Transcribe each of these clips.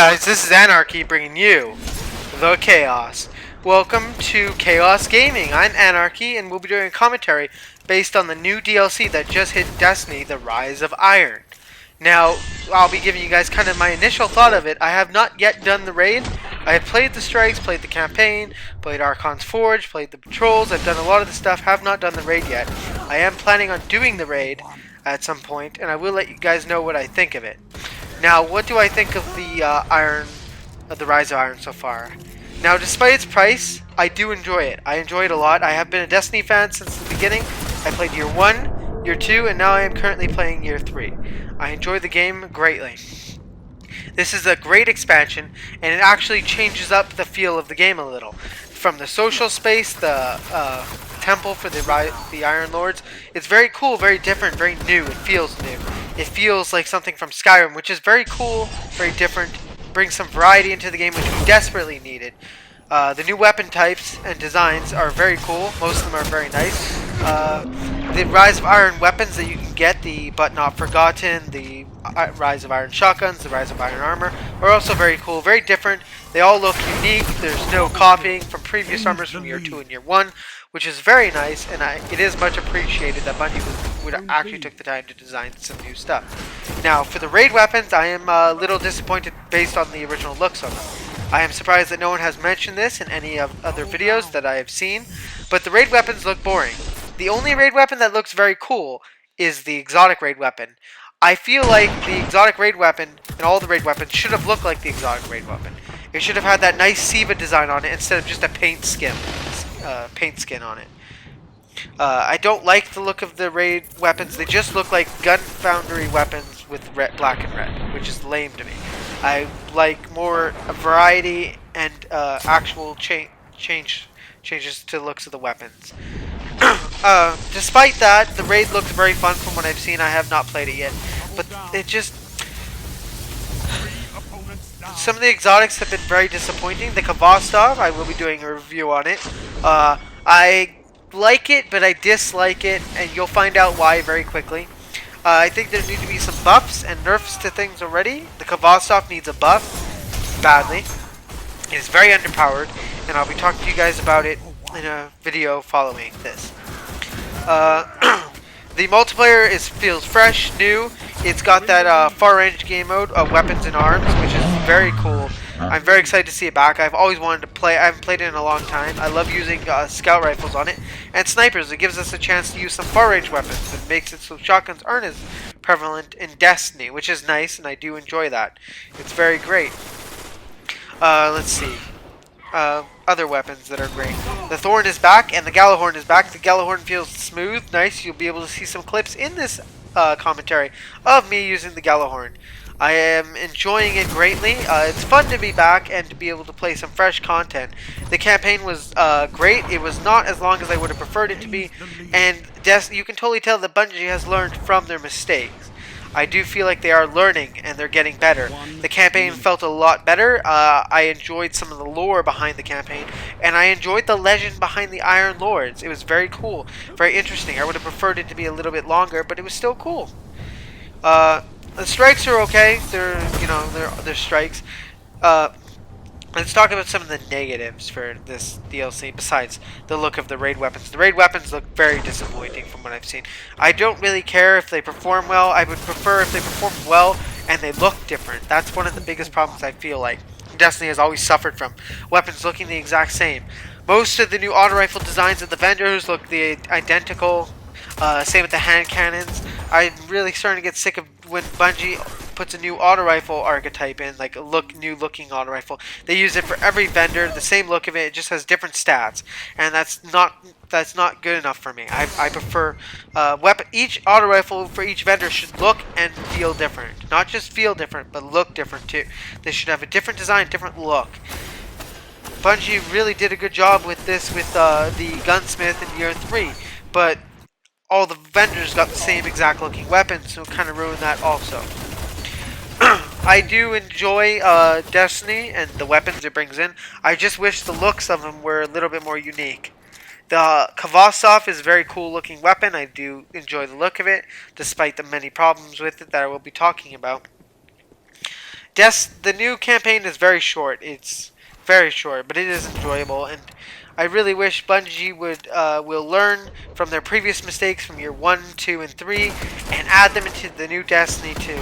guys, this is Anarchy bringing you the Chaos. Welcome to Chaos Gaming. I'm Anarchy and we'll be doing a commentary based on the new DLC that just hit Destiny, The Rise of Iron. Now, I'll be giving you guys kind of my initial thought of it. I have not yet done the raid. I have played the strikes, played the campaign, played Archon's Forge, played the patrols. I've done a lot of the stuff, have not done the raid yet. I am planning on doing the raid at some point, and I will let you guys know what I think of it. Now, what do I think of the the Rise of Iron so far? Now, despite its price, I do enjoy it. I enjoy it a lot. I have been a Destiny fan since the beginning. I played Year 1, Year 2, and now I am currently playing Year 3. I enjoy the game greatly. This is a great expansion, and it actually changes up the feel of the game a little. From the social space, the temple for the Iron Lords, it's very cool, very different, very new. It feels new. It feels like something from Skyrim, which is very cool, very different, brings some variety into the game, which we desperately needed. The new weapon types and designs are very cool. Most of them are very nice. The Rise of Iron weapons that you can get, the But Not Forgotten, the Rise of Iron shotguns, the Rise of Iron armor, are also very cool, very different. They all look unique. There's no copying from previous armors from Year 2 and Year 1, which is very nice, and it is much appreciated that Bungie would actually took the time to design some new stuff. Now, for the raid weapons, I am a little disappointed based on the original looks of them. I am surprised that no one has mentioned this in any of other videos that I have seen, but the raid weapons look boring. The only raid weapon that looks very cool is the exotic raid weapon. I feel like the exotic raid weapon and all the raid weapons should have looked like the exotic raid weapon. It should have had that nice Siva design on it instead of just a paint skin on it. I don't like the look of the raid weapons. They just look like gun foundry weapons with black and red, which is lame to me. I like more variety and actual changes to the looks of the weapons. Despite that, the raid looks very fun from what I've seen. I have not played it yet, but it just... Some of the exotics have been very disappointing. The Kvostov, I will be doing a review on it. I like it, but I dislike it, and you'll find out why very quickly. I think there need to be some buffs and nerfs to things already. The Kvostov needs a buff badly. It is very underpowered, and I'll be talking to you guys about it in a video following this. The multiplayer feels fresh, new. It's got that far range game mode, weapons and arms, which is very cool. I'm very excited to see it back. I've always wanted to play. I haven't played it in a long time. I love using scout rifles on it and snipers. It gives us a chance to use some far range weapons. It makes it so shotguns aren't as prevalent in Destiny, which is nice, and I do enjoy that. It's very great. Let's see. Other weapons that are great. The Thorn is back, and the Gallahorn is back. The Gallahorn feels smooth, nice. You'll be able to see some clips in this commentary of me using the Gallahorn. I am enjoying it greatly. It's fun to be back and to be able to play some fresh content. The campaign was great. It was not as long as I would have preferred it to be, and you can totally tell that Bungie has learned from their mistakes. I do feel like they are learning and they're getting better. The campaign felt a lot better. I enjoyed some of the lore behind the campaign, and I enjoyed the legend behind the Iron Lords. It was very cool, very interesting. I would have preferred it to be a little bit longer, but it was still cool. The strikes are okay. They're strikes. Let's talk about some of the negatives for this DLC besides the look of the raid weapons. The raid weapons look very disappointing from what I've seen. I don't really care if they perform well. I would prefer if they perform well and they look different. That's one of the biggest problems I feel like Destiny has always suffered from. Weapons looking the exact same. Most of the new auto rifle designs of the vendors look the identical. Same with the hand cannons. I'm really starting to get sick of when Bungie puts a new auto rifle archetype in, like a new looking auto rifle. They use it for every vendor, the same look of it. It just has different stats, and that's not good enough for me. I prefer each auto rifle for each vendor should look and feel different, not just feel different, but look different too. They should have a different design, different look. Bungie really did a good job with this with the gunsmith in Year 3, but all the vendors got the same exact looking weapons, so it kind of ruined that also. I do enjoy Destiny and the weapons it brings in. I just wish the looks of them were a little bit more unique. The Kvostov is a very cool looking weapon. I do enjoy the look of it, despite the many problems with it that I will be talking about. The new campaign is very short. It's very short, but it is enjoyable, and I really wish Bungie will learn from their previous mistakes from year 1, 2, and 3, and add them into the new Destiny 2.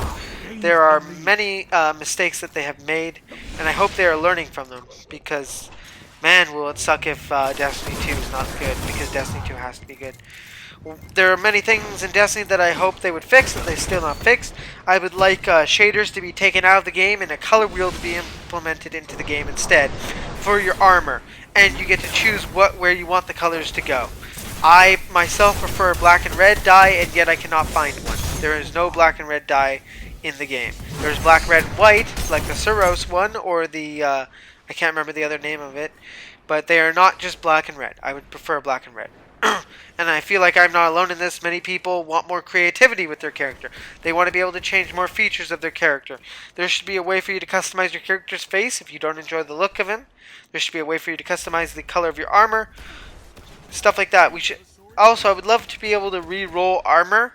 There are many mistakes that they have made, and I hope they are learning from them, because man, will it suck if Destiny 2 is not good, because Destiny 2 has to be good. There are many things in Destiny that I hope they would fix that they still not fixed. I would like shaders to be taken out of the game and a color wheel to be implemented into the game instead for your armor, and you get to choose where you want the colors to go. I myself prefer black and red dye, and yet I cannot find one. There is no black and red dye in the game. There's black, red, and white, like the Suros one, or the I can't remember the other name of it, but they are not just black and red. I would prefer black and red. And I feel like I'm not alone in this. Many people want more creativity with their character. They want to be able to change more features of their character. There should be a way for you to customize your character's face if you don't enjoy the look of him. There should be a way for you to customize the color of your armor. Stuff like that. Also, I would love to be able to re-roll armor.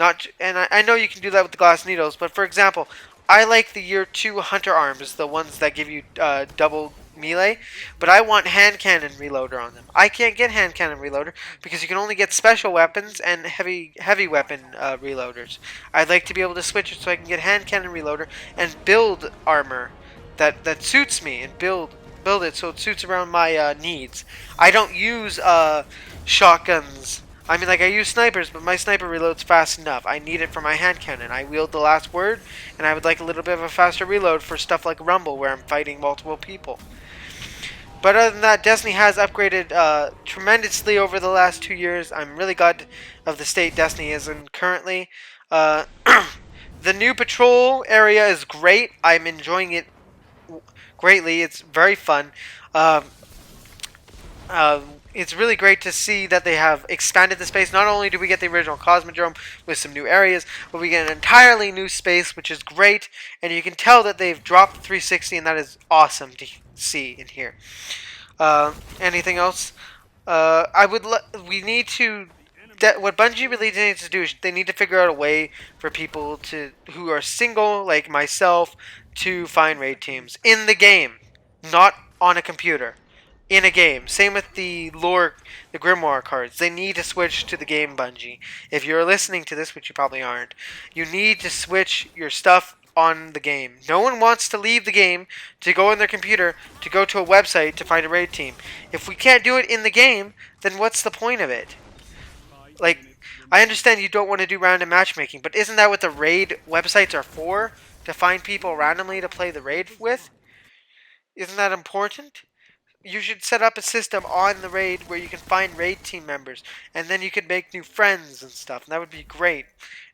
I know you can do that with the glass needles, but for example, I like the year 2 hunter arms, the ones that give you double melee, but I want hand cannon reloader on them. I can't get hand cannon reloader because you can only get special weapons and heavy weapon reloaders. I'd like to be able to switch it so I can get hand cannon reloader and build armor that suits me, and build it so it suits around my needs. I don't use shotguns. I mean, like, I use snipers, but my sniper reloads fast enough. I need it for my hand cannon. I wield the last word, and I would like a little bit of a faster reload for stuff like Rumble, where I'm fighting multiple people. But other than that, Destiny has upgraded tremendously over the last 2 years. I'm really glad of the state Destiny is in currently. The new patrol area is great. I'm enjoying it greatly. It's very fun. It's really great to see that they have expanded the space. Not only do we get the original Cosmodrome with some new areas, but we get an entirely new space, which is great. And you can tell that they've dropped 360, and that is awesome to see and hear. Anything else? We need to. What Bungie really needs to do is they need to figure out a way for people who are single, like myself, to find raid teams in the game, not on a computer. In a game. Same with the Grimoire cards. They need to switch to the game, Bungie. If you're listening to this, which you probably aren't, you need to switch your stuff on the game. No one wants to leave the game to go on their computer to go to a website to find a raid team. If we can't do it in the game, then what's the point of it? Like, I understand you don't want to do random matchmaking, but isn't that what the raid websites are for? To find people randomly to play the raid with? Isn't that important? You should set up a system on the raid where you can find raid team members, and then you could make new friends and stuff, and that would be great.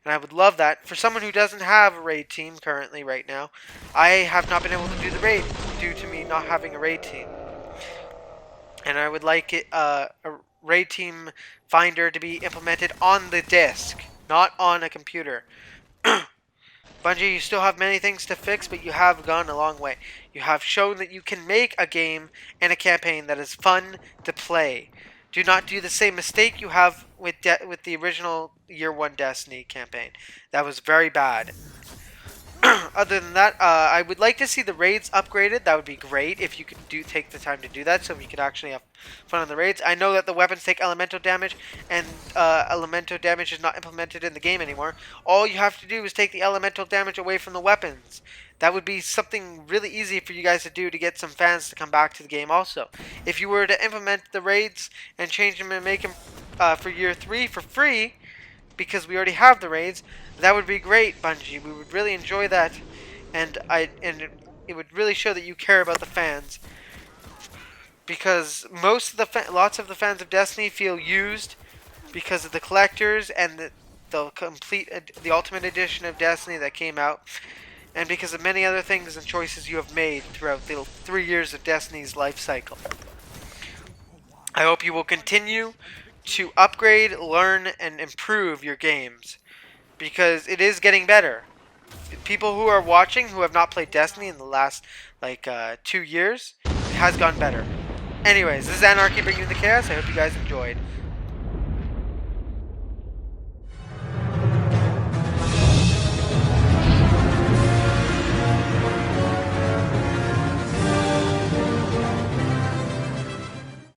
And I would love that. For someone who doesn't have a raid team currently right now, I have not been able to do the raid due to me not having a raid team. And I would like a raid team finder to be implemented on the disc, not on a computer. Bungie, you still have many things to fix, but you have gone a long way. You have shown that you can make a game and a campaign that is fun to play. Do not do the same mistake you have with the original Year 1 Destiny campaign. That was very bad. Other than that, I would like to see the raids upgraded. That would be great if you could take the time to do that, so we could actually have fun on the raids. I know that the weapons take elemental damage, and elemental damage is not implemented in the game anymore. All you have to do is take the elemental damage away from the weapons. That would be something really easy for you guys to do to get some fans to come back to the game also. If you were to implement the raids and change them and make them for Year 3 for free, because we already have the raids, that would be great, Bungie. We would really enjoy that, and it would really show that you care about the fans. Because lots of the fans of Destiny feel used because of the collectors and the Ultimate Edition of Destiny that came out, and because of many other things and choices you have made throughout the 3 years of Destiny's life cycle. I hope you will continue to upgrade, learn, and improve your games, because it is getting better. People who are watching who have not played Destiny in the last 2 years, it has gone better. Anyways, this is Anarchy bringing you the chaos. I hope you guys enjoyed.